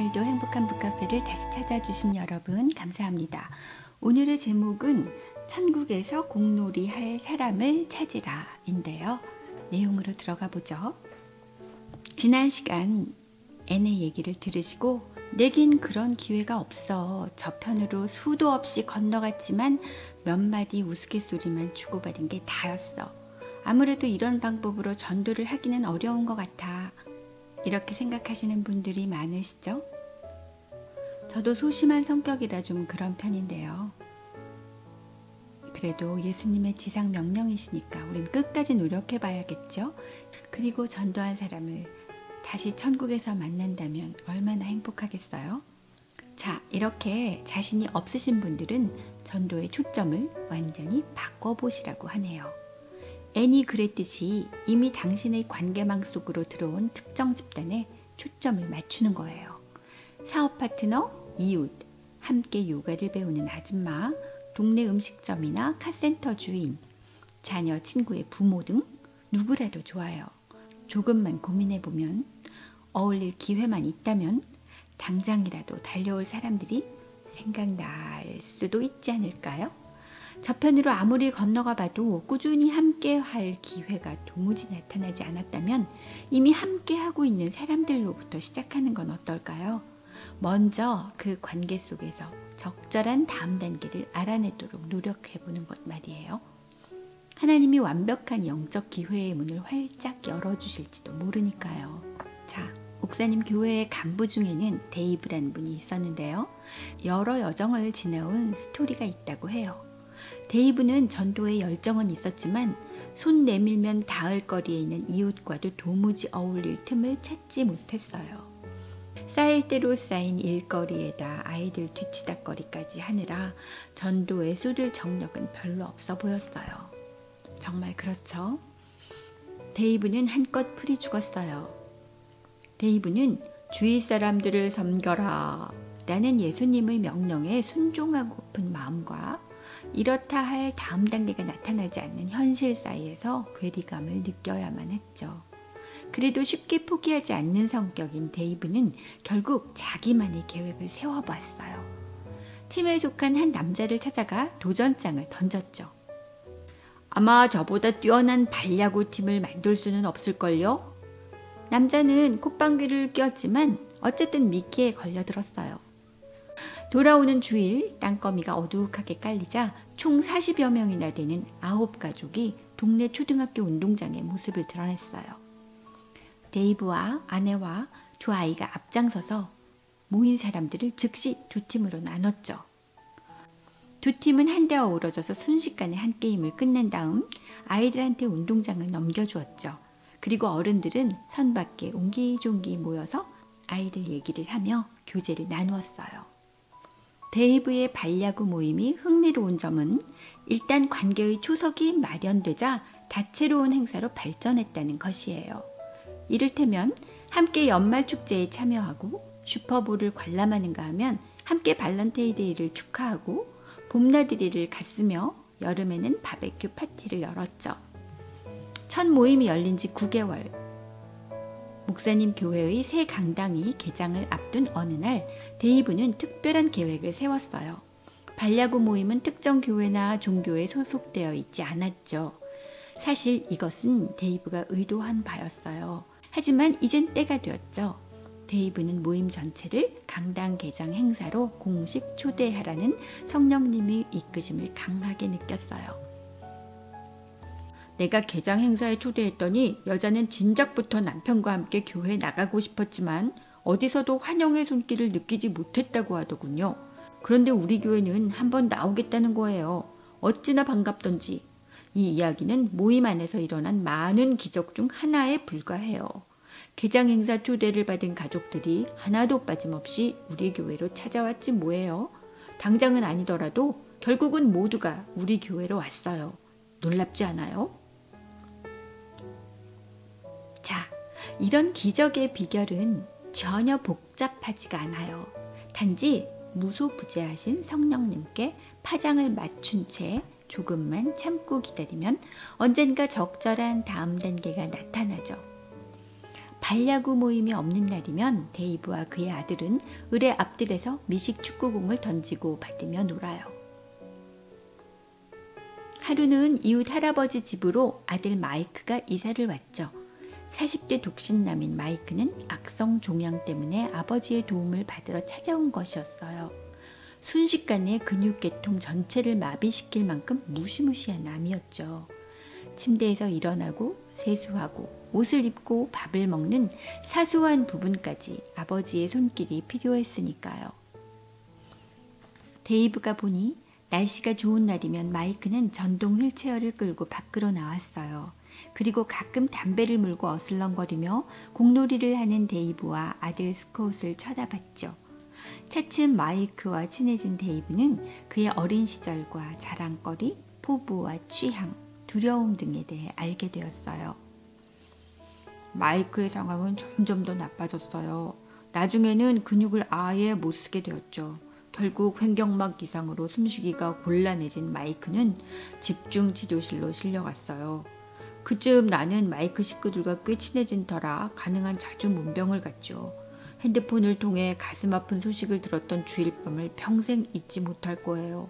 오늘도 행복한 북카페를 다시 찾아주신 여러분 감사합니다. 오늘의 제목은 천국에서 공놀이 할 사람을 찾으라 인데요. 내용으로 들어가 보죠. 지난 시간 N의 얘기를 들으시고 내긴 그런 기회가 없어. 저편으로 수도 없이 건너갔지만 몇 마디 우스갯소리만 주고받은 게 다였어. 아무래도 이런 방법으로 전도를 하기는 어려운 것 같아. 이렇게 생각하시는 분들이 많으시죠? 저도 소심한 성격이라 좀 그런 편인데요. 그래도 예수님의 지상 명령이시니까 우린 끝까지 노력해 봐야겠죠? 그리고 전도한 사람을 다시 천국에서 만난다면 얼마나 행복하겠어요? 자, 이렇게 자신이 없으신 분들은 전도의 초점을 완전히 바꿔보시라고 하네요. N이 그랬듯이 이미 당신의 관계망 속으로 들어온 특정 집단에 초점을 맞추는 거예요. 사업 파트너, 이웃, 함께 요가를 배우는 아줌마, 동네 음식점이나 카센터 주인, 자녀, 친구의 부모 등 누구라도 좋아요. 조금만 고민해보면 어울릴 기회만 있다면 당장이라도 달려올 사람들이 생각날 수도 있지 않을까요? 저편으로 아무리 건너가 봐도 꾸준히 함께 할 기회가 도무지 나타나지 않았다면 이미 함께 하고 있는 사람들로부터 시작하는 건 어떨까요? 먼저 그 관계 속에서 적절한 다음 단계를 알아내도록 노력해보는 것 말이에요. 하나님이 완벽한 영적 기회의 문을 활짝 열어주실지도 모르니까요. 자, 옥사님 교회의 간부 중에는 데이브라는 분이 있었는데요. 여러 여정을 지나온 스토리가 있다고 해요. 데이브는 전도에 열정은 있었지만 손 내밀면 닿을 거리에 있는 이웃과도 도무지 어울릴 틈을 찾지 못했어요. 쌓일 대로 쌓인 일거리에다 아이들 뒤치다거리까지 하느라 전도에 쏟을 정력은 별로 없어 보였어요. 정말 그렇죠? 데이브는 한껏 풀이 죽었어요. 데이브는 주위 사람들을 섬겨라 라는 예수님의 명령에 순종하고픈 마음과 이렇다 할 다음 단계가 나타나지 않는 현실 사이에서 괴리감을 느껴야만 했죠. 그래도 쉽게 포기하지 않는 성격인 데이브는 결국 자기만의 계획을 세워봤어요. 팀에 속한 한 남자를 찾아가 도전장을 던졌죠. 아마 저보다 뛰어난 발야구 팀을 만들 수는 없을걸요? 남자는 콧방귀를 뀌었지만 어쨌든 미끼에 걸려들었어요. 돌아오는 주일 땅거미가 어둑하게 깔리자 총 40여 명이나 되는 9가족이 동네 초등학교 운동장에 모습을 드러냈어요. 데이브와 아내와 두 아이가 앞장서서 모인 사람들을 즉시 두 팀으로 나눴죠. 두 팀은 한데 어우러져서 순식간에 한 게임을 끝낸 다음 아이들한테 운동장을 넘겨주었죠. 그리고 어른들은 선 밖에 옹기종기 모여서 아이들 얘기를 하며 교제를 나누었어요. 데이브의 발야구 모임이 흥미로운 점은 일단 관계의 초석이 마련되자 다채로운 행사로 발전했다는 것이에요. 이를테면 함께 연말 축제에 참여하고 슈퍼볼을 관람하는가 하면 함께 발렌타인데이를 축하하고 봄나들이를 갔으며 여름에는 바베큐 파티를 열었죠. 첫 모임이 열린 지 9개월. 목사님 교회의 새 강당이 개장을 앞둔 어느 날 데이브는 특별한 계획을 세웠어요. 발야구 모임은 특정 교회나 종교에 소속되어 있지 않았죠. 사실 이것은 데이브가 의도한 바였어요. 하지만 이젠 때가 되었죠. 데이브는 모임 전체를 강당 개장 행사로 공식 초대하라는 성령님의 이끄심을 강하게 느꼈어요. 내가 개장 행사에 초대했더니 여자는 진작부터 남편과 함께 교회에 나가고 싶었지만 어디서도 환영의 손길을 느끼지 못했다고 하더군요. 그런데 우리 교회는 한번 나오겠다는 거예요. 어찌나 반갑던지. 이 이야기는 모임 안에서 일어난 많은 기적 중 하나에 불과해요. 개장 행사 초대를 받은 가족들이 하나도 빠짐없이 우리 교회로 찾아왔지 뭐예요. 당장은 아니더라도 결국은 모두가 우리 교회로 왔어요. 놀랍지 않아요? 자, 이런 기적의 비결은 전혀 복잡하지가 않아요. 단지 무소부재하신 성령님께 파장을 맞춘 채 조금만 참고 기다리면 언젠가 적절한 다음 단계가 나타나죠. 반야구 모임이 없는 날이면 데이브와 그의 아들은 을의 앞뜰에서 미식 축구공을 던지고 받으며 놀아요. 하루는 이웃 할아버지 집으로 아들 마이크가 이사를 왔죠. 40대 독신남인 마이크는 악성 종양 때문에 아버지의 도움을 받으러 찾아온 것이었어요. 순식간에 근육계통 전체를 마비시킬 만큼 무시무시한 암이었죠. 침대에서 일어나고 세수하고 옷을 입고 밥을 먹는 사소한 부분까지 아버지의 손길이 필요했으니까요. 데이브가 보니 날씨가 좋은 날이면 마이크는 전동 휠체어를 끌고 밖으로 나왔어요. 그리고 가끔 담배를 물고 어슬렁거리며 공놀이를 하는 데이브와 아들 스콧을 쳐다봤죠. 차츰 마이크와 친해진 데이브는 그의 어린 시절과 자랑거리, 포부와 취향, 두려움 등에 대해 알게 되었어요. 마이크의 상황은 점점 더 나빠졌어요. 나중에는 근육을 아예 못 쓰게 되었죠. 결국 횡격막 이상으로 숨쉬기가 곤란해진 마이크는 집중 치료실로 실려갔어요. 그쯤 나는 마이크 식구들과 꽤 친해진 터라 가능한 자주 문병을 갔죠. 핸드폰을 통해 가슴 아픈 소식을 들었던 주일 밤을 평생 잊지 못할 거예요.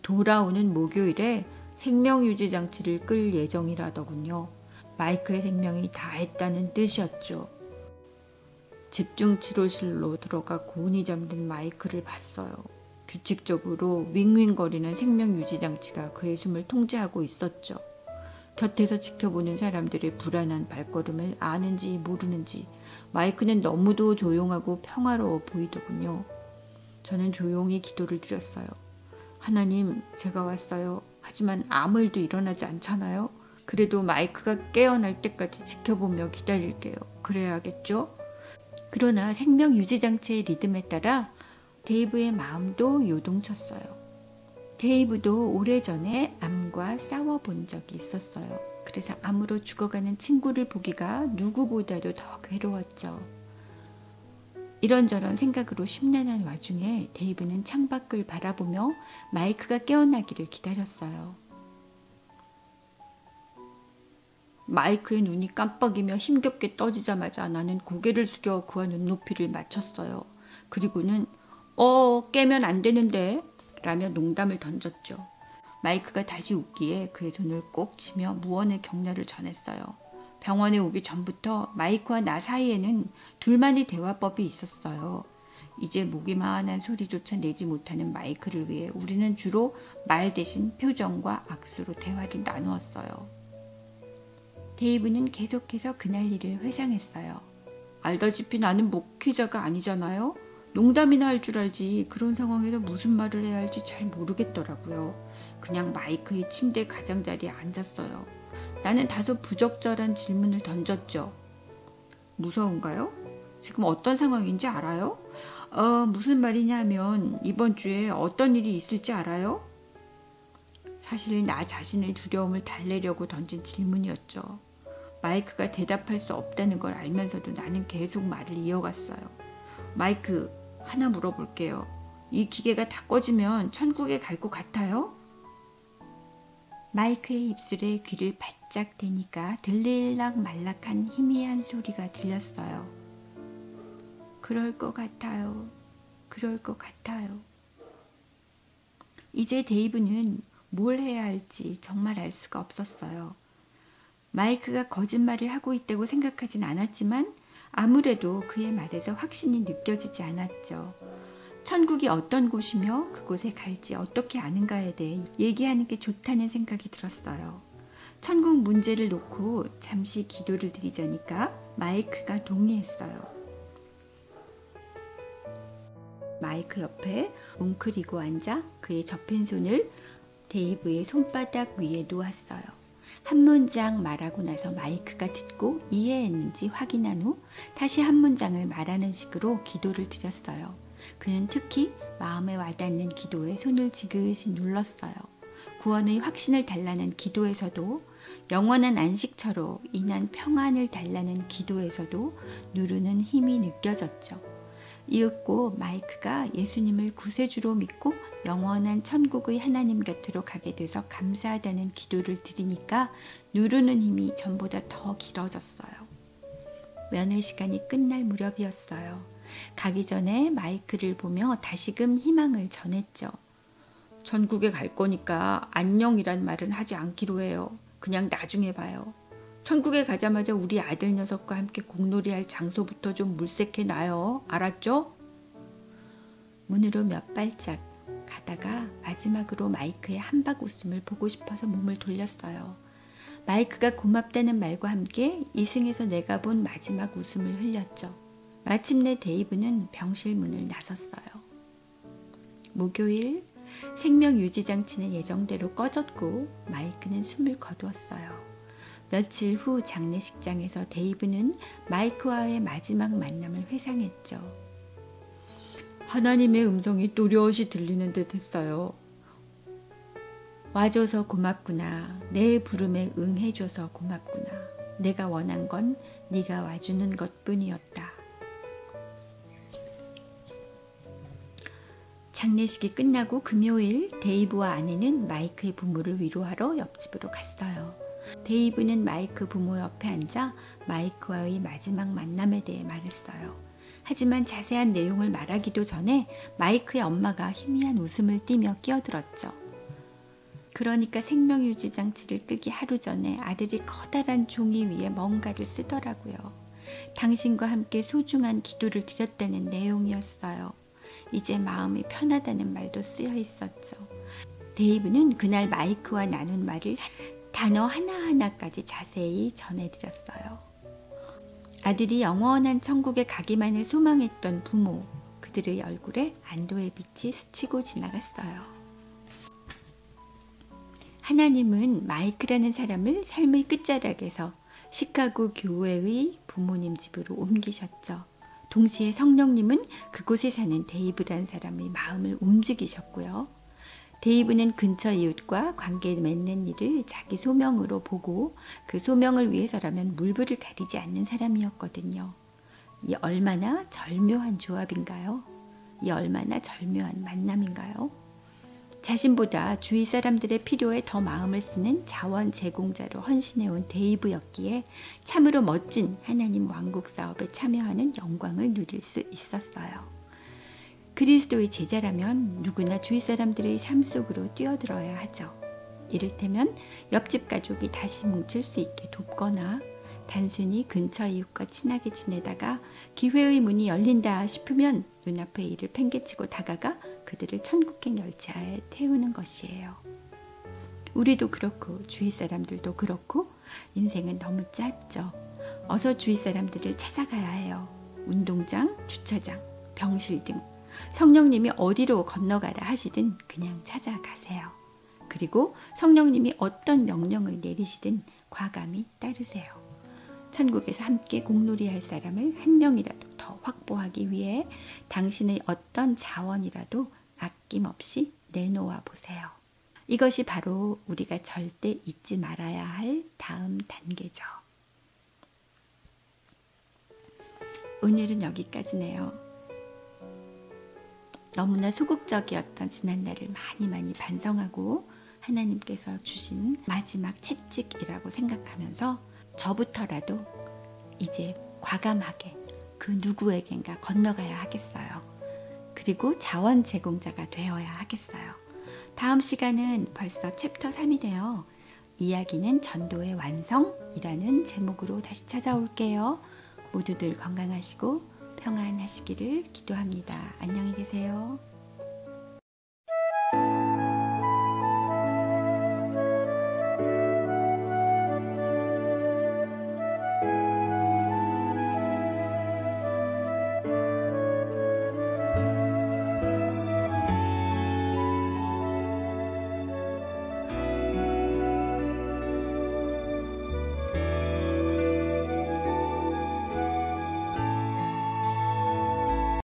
돌아오는 목요일에 생명유지 장치를 끌 예정이라더군요. 마이크의 생명이 다했다는 뜻이었죠. 집중치료실로 들어가 곤히 잠든 마이크를 봤어요. 규칙적으로 윙윙거리는 생명유지장치가 그의 숨을 통제하고 있었죠. 곁에서 지켜보는 사람들의 불안한 발걸음을 아는지 모르는지 마이크는 너무도 조용하고 평화로워 보이더군요. 저는 조용히 기도를 드렸어요. 하나님, 제가 왔어요. 하지만 아무 일도 일어나지 않잖아요. 그래도 마이크가 깨어날 때까지 지켜보며 기다릴게요. 그래야겠죠? 그러나 생명유지장치의 리듬에 따라 데이브의 마음도 요동쳤어요. 데이브도 오래전에 암과 싸워본 적이 있었어요. 그래서 암으로 죽어가는 친구를 보기가 누구보다도 더 괴로웠죠. 이런저런 생각으로 심란한 와중에 데이브는 창밖을 바라보며 마이크가 깨어나기를 기다렸어요. 마이크의 눈이 깜빡이며 힘겹게 떠지자마자 나는 고개를 숙여 그와 눈높이를 맞췄어요. 그리고는 깨면 안 되는데 라며 농담을 던졌죠. 마이크가 다시 웃기에 그의 손을 꼭 치며 무언의 격려를 전했어요. 병원에 오기 전부터 마이크와 나 사이에는 둘만의 대화법이 있었어요. 이제 목이만한 소리조차 내지 못하는 마이크를 위해 우리는 주로 말 대신 표정과 악수로 대화를 나누었어요. 데이브는 계속해서 그날 일을 회상했어요. 알다시피 나는 목회자가 아니잖아요. 농담이나 할 줄 알지 그런 상황에서 무슨 말을 해야 할지 잘 모르겠더라고요. 그냥 마이크의 침대 가장자리에 앉았어요. 나는 다소 부적절한 질문을 던졌죠. 무서운가요? 지금 어떤 상황인지 알아요? 무슨 말이냐면 이번 주에 어떤 일이 있을지 알아요? 사실 나 자신의 두려움을 달래려고 던진 질문이었죠. 마이크가 대답할 수 없다는 걸 알면서도 나는 계속 말을 이어갔어요. 마이크, 하나 물어볼게요. 이 기계가 다 꺼지면 천국에 갈 것 같아요? 마이크의 입술에 귀를 바짝 대니까 들릴락 말락한 희미한 소리가 들렸어요. 그럴 것 같아요. 그럴 것 같아요. 이제 데이브는 뭘 해야 할지 정말 알 수가 없었어요. 마이크가 거짓말을 하고 있다고 생각하진 않았지만 아무래도 그의 말에서 확신이 느껴지지 않았죠. 천국이 어떤 곳이며 그곳에 갈지 어떻게 아는가에 대해 얘기하는 게 좋다는 생각이 들었어요. 천국 문제를 놓고 잠시 기도를 드리자니까 마이크가 동의했어요. 마이크 옆에 웅크리고 앉아 그의 접힌 손을 데이브의 손바닥 위에 놓았어요. 한 문장 말하고 나서 마이크가 듣고 이해했는지 확인한 후 다시 한 문장을 말하는 식으로 기도를 드렸어요. 그는 특히 마음에 와닿는 기도에 손을 지그시 눌렀어요. 구원의 확신을 달라는 기도에서도, 영원한 안식처로 인한 평안을 달라는 기도에서도 누르는 힘이 느껴졌죠. 이윽고 마이크가 예수님을 구세주로 믿고 영원한 천국의 하나님 곁으로 가게 돼서 감사하다는 기도를 드리니까 누르는 힘이 전보다 더 길어졌어요. 면회 시간이 끝날 무렵이었어요. 가기 전에 마이크를 보며 다시금 희망을 전했죠. 천국에 갈 거니까 안녕이란 말은 하지 않기로 해요. 그냥 나중에 봐요. 천국에 가자마자 우리 아들 녀석과 함께 공놀이할 장소부터 좀 물색해 놔요. 알았죠? 문으로 몇 발짝 가다가 마지막으로 마이크의 한박 웃음을 보고 싶어서 몸을 돌렸어요. 마이크가 고맙다는 말과 함께 이승에서 내가 본 마지막 웃음을 흘렸죠. 마침내 데이브는 병실 문을 나섰어요. 목요일 생명유지장치는 예정대로 꺼졌고 마이크는 숨을 거두었어요. 며칠 후 장례식장에서 데이브는 마이크와의 마지막 만남을 회상했죠. 하나님의 음성이 또렷이 들리는 듯 했어요. 와줘서 고맙구나. 내 부름에 응해줘서 고맙구나. 내가 원한 건 네가 와주는 것뿐이었다. 장례식이 끝나고 금요일 데이브와 아내는 마이크의 부모를 위로하러 옆집으로 갔어요. 데이브는 마이크 부모 옆에 앉아 마이크와의 마지막 만남에 대해 말했어요. 하지만 자세한 내용을 말하기도 전에 마이크의 엄마가 희미한 웃음을 띠며 끼어들었죠. 그러니까 생명유지장치를 끄기 하루 전에 아들이 커다란 종이 위에 뭔가를 쓰더라고요. 당신과 함께 소중한 기도를 드렸다는 내용이었어요. 이제 마음이 편하다는 말도 쓰여 있었죠. 데이브는 그날 마이크와 나눈 말을 단어 하나하나까지 자세히 전해드렸어요. 아들이 영원한 천국에 가기만을 소망했던 부모, 그들의 얼굴에 안도의 빛이 스치고 지나갔어요. 하나님은 마이크라는 사람을 삶의 끝자락에서 시카고 교회의 부모님 집으로 옮기셨죠. 동시에 성령님은 그곳에 사는 데이브라는 사람의 마음을 움직이셨고요. 데이브는 근처 이웃과 관계 맺는 일을 자기 소명으로 보고 그 소명을 위해서라면 물불을 가리지 않는 사람이었거든요. 이 얼마나 절묘한 조합인가요? 이 얼마나 절묘한 만남인가요? 자신보다 주위 사람들의 필요에 더 마음을 쓰는 자원 제공자로 헌신해온 데이브였기에 참으로 멋진 하나님 왕국 사업에 참여하는 영광을 누릴 수 있었어요. 그리스도의 제자라면 누구나 주위 사람들의 삶 속으로 뛰어들어야 하죠. 이를테면 옆집 가족이 다시 뭉칠 수 있게 돕거나 단순히 근처 이웃과 친하게 지내다가 기회의 문이 열린다 싶으면 눈앞의 일을 팽개치고 다가가 그들을 천국행 열차에 태우는 것이에요. 우리도 그렇고 주위 사람들도 그렇고 인생은 너무 짧죠. 어서 주위 사람들을 찾아가야 해요. 운동장, 주차장, 병실 등 성령님이 어디로 건너가라 하시든 그냥 찾아가세요. 그리고 성령님이 어떤 명령을 내리시든 과감히 따르세요. 천국에서 함께 공놀이할 사람을 한 명이라도 더 확보하기 위해 당신의 어떤 자원이라도 아낌없이 내놓아 보세요. 이것이 바로 우리가 절대 잊지 말아야 할 다음 단계죠. 오늘은 여기까지네요. 너무나 소극적이었던 지난날을 많이 반성하고 하나님께서 주신 마지막 채찍이라고 생각하면서 저부터라도 이제 과감하게 그 누구에겐가 건너가야 하겠어요. 그리고 자원 제공자가 되어야 하겠어요. 다음 시간은 벌써 챕터 3이네요. 이야기는 전도의 완성이라는 제목으로 다시 찾아올게요. 모두들 건강하시고 평안하시기를 기도합니다. 안녕히 계세요.